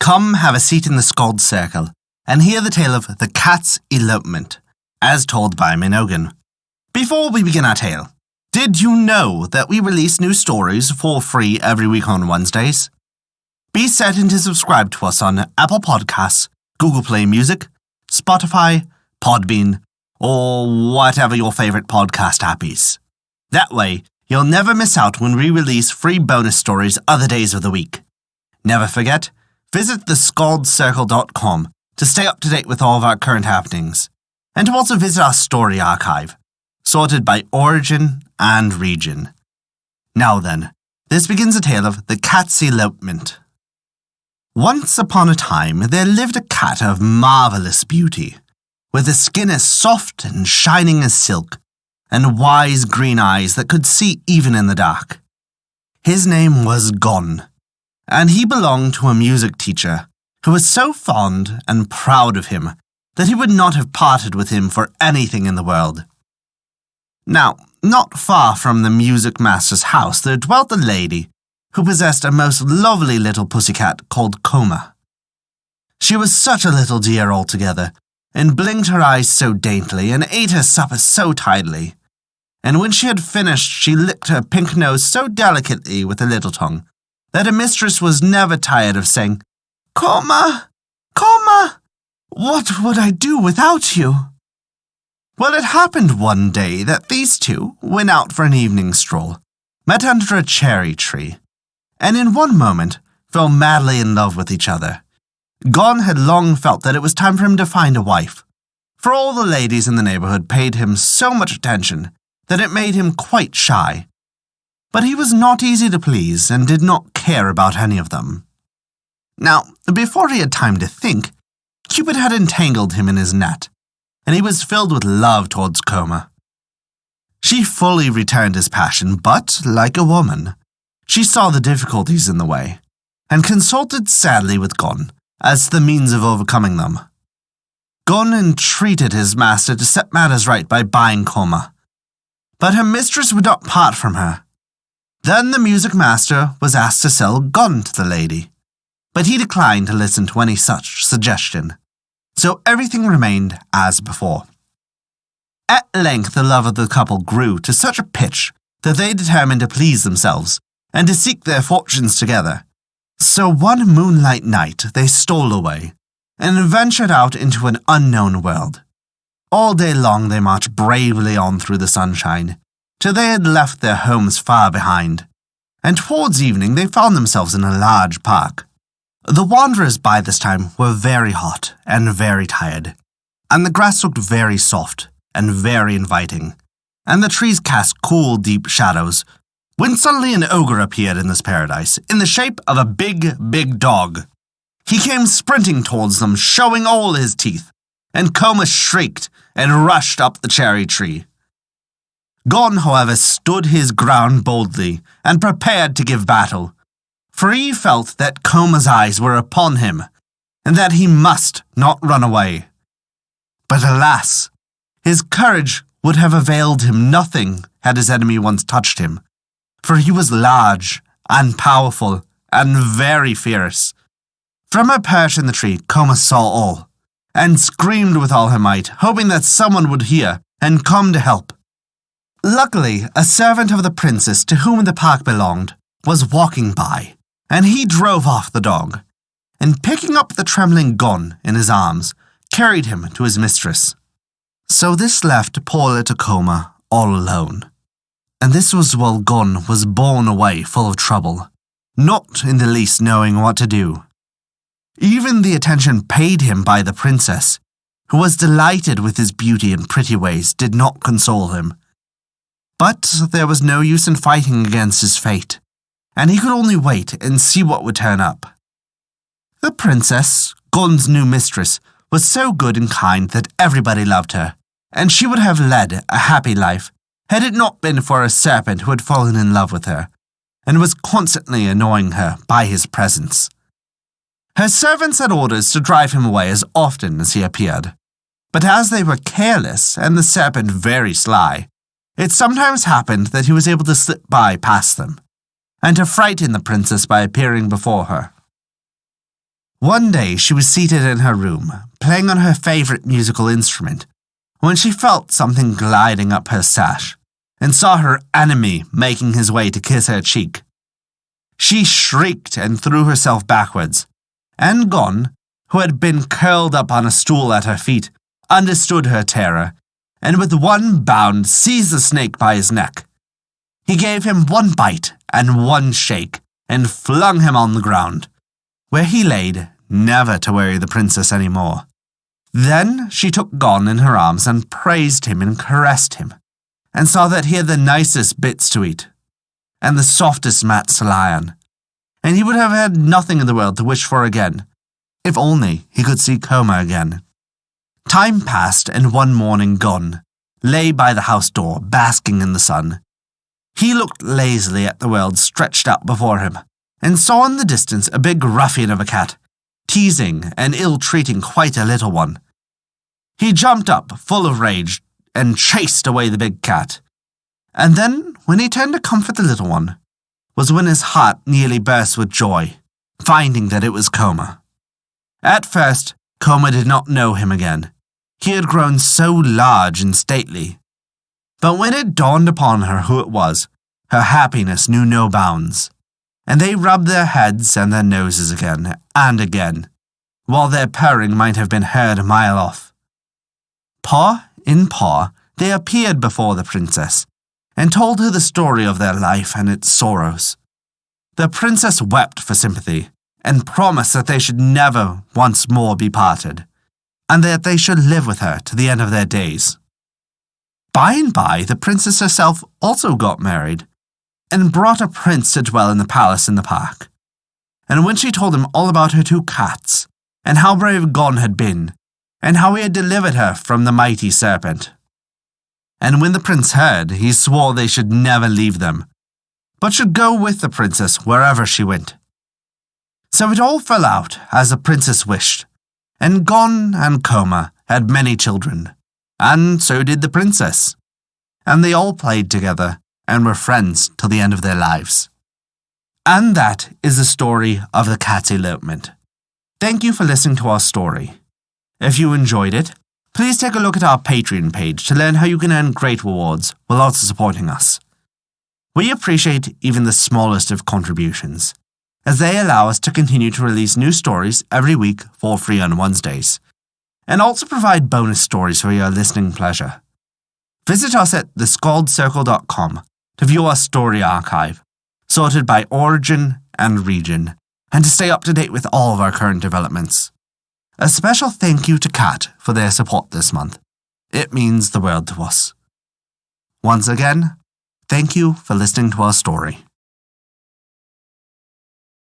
Come have a seat in the Skald circle and hear the tale of the cat's elopement, as told by Mynogan. Before we begin our tale, did you know that we release new stories for free every week on Wednesdays? Be certain to subscribe to us on Apple Podcasts, Google Play Music, Spotify, Podbean, or whatever your favorite podcast app is. That way, you'll never miss out when we release free bonus stories other days of the week. Never forget, visit thescaldcircle.com to stay up to date with all of our current happenings, and to also visit our story archive, sorted by origin and region. Now then, this begins a tale of the cat's elopement. Once upon a time, there lived a cat of marvelous beauty, with a skin as soft and shining as silk, and wise green eyes that could see even in the dark. His name was Gon, and he belonged to a music teacher who was so fond and proud of him that he would not have parted with him for anything in the world. Now, not far from the music master's house there dwelt a lady who possessed a most lovely little pussycat called Coma. She was such a little dear altogether, and blinked her eyes so daintily, and ate her supper so tidily. And when she had finished, she licked her pink nose so delicately with her little tongue, that her mistress was never tired of saying, "Coma, Coma, what would I do without you?" Well, it happened one day that these two went out for an evening stroll, met under a cherry tree, and in one moment fell madly in love with each other. Gon had long felt that it was time for him to find a wife, for all the ladies in the neighborhood paid him so much attention that it made him quite shy. But he was not easy to please and did not care about any of them. Now, before he had time to think, Cupid had entangled him in his net, and he was filled with love towards Coma. She fully returned his passion, but, like a woman, she saw the difficulties in the way, and consulted sadly with Gon as to the means of overcoming them. Gon entreated his master to set matters right by buying Coma, but her mistress would not part from her. Then the music master was asked to sell Gon to the lady, but he declined to listen to any such suggestion, so everything remained as before. At length the love of the couple grew to such a pitch that they determined to please themselves and to seek their fortunes together. So one moonlight night they stole away and ventured out into an unknown world. All day long they marched bravely on through the sunshine, till they had left their homes far behind, and towards evening they found themselves in a large park. The wanderers by this time were very hot and very tired, and the grass looked very soft and very inviting, and the trees cast cool, deep shadows, when suddenly an ogre appeared in this paradise, in the shape of a big dog. He came sprinting towards them, showing all his teeth, and Coma shrieked and rushed up the cherry tree. Gon, however, stood his ground boldly and prepared to give battle, for he felt that Coma's eyes were upon him, and that he must not run away. But alas, his courage would have availed him nothing had his enemy once touched him, for he was large and powerful and very fierce. From her perch in the tree, Coma saw all, and screamed with all her might, hoping that someone would hear and come to help. Luckily, a servant of the princess to whom the park belonged was walking by, and he drove off the dog, and picking up the trembling Gon in his arms, carried him to his mistress. So this left poor little Coma all alone. And this was while Gon was borne away full of trouble, not in the least knowing what to do. Even the attention paid him by the princess, who was delighted with his beauty and pretty ways, did not console him. But there was no use in fighting against his fate, and he could only wait and see what would turn up. The princess, Gon's new mistress, was so good and kind that everybody loved her, and she would have led a happy life had it not been for a serpent who had fallen in love with her, and was constantly annoying her by his presence. Her servants had orders to drive him away as often as he appeared, but as they were careless and the serpent very sly, it sometimes happened that he was able to slip by past them, and to frighten the princess by appearing before her. One day she was seated in her room, playing on her favourite musical instrument, when she felt something gliding up her sash, and saw her enemy making his way to kiss her cheek. She shrieked and threw herself backwards, and Gon, who had been curled up on a stool at her feet, understood her terror, and with one bound seized the snake by his neck. He gave him one bite and one shake, and flung him on the ground, where he laid, never to worry the princess any more. Then she took Gon in her arms and praised him and caressed him, and saw that he had the nicest bits to eat, and the softest mats to lie on, and he would have had nothing in the world to wish for again, if only he could see Koma again. Time passed, and one morning Gon lay by the house door, basking in the sun. He looked lazily at the world stretched out before him, and saw in the distance a big ruffian of a cat, teasing and ill-treating quite a little one. He jumped up, full of rage, and chased away the big cat. And then, when he turned to comfort the little one, was when his heart nearly burst with joy, finding that it was Koma. At first, Koma did not know him again. He had grown so large and stately. But when it dawned upon her who it was, her happiness knew no bounds, and they rubbed their heads and their noses again and again, while their purring might have been heard a mile off. Paw in paw, they appeared before the princess, and told her the story of their life and its sorrows. The princess wept for sympathy, and promised that they should never once more be parted, and that they should live with her to the end of their days. By and by, the princess herself also got married, and brought a prince to dwell in the palace in the park. And when she told him all about her two cats, and how brave Gon had been, and how he had delivered her from the mighty serpent. And when the prince heard, he swore they should never leave them, but should go with the princess wherever she went. So it all fell out as the princess wished, and Gon and Koma had many children, and so did the princess, and they all played together and were friends till the end of their lives. And that is the story of the cat's elopement. Thank you for listening to our story. If you enjoyed it, please take a look at our Patreon page to learn how you can earn great rewards while also supporting us. We appreciate even the smallest of contributions, as they allow us to continue to release new stories every week for free on Wednesdays, and also provide bonus stories for your listening pleasure. Visit us at theskaldscircle.com to view our story archive, sorted by origin and region, and to stay up to date with all of our current developments. A special thank you to Kat for their support this month. It means the world to us. Once again, thank you for listening to our story.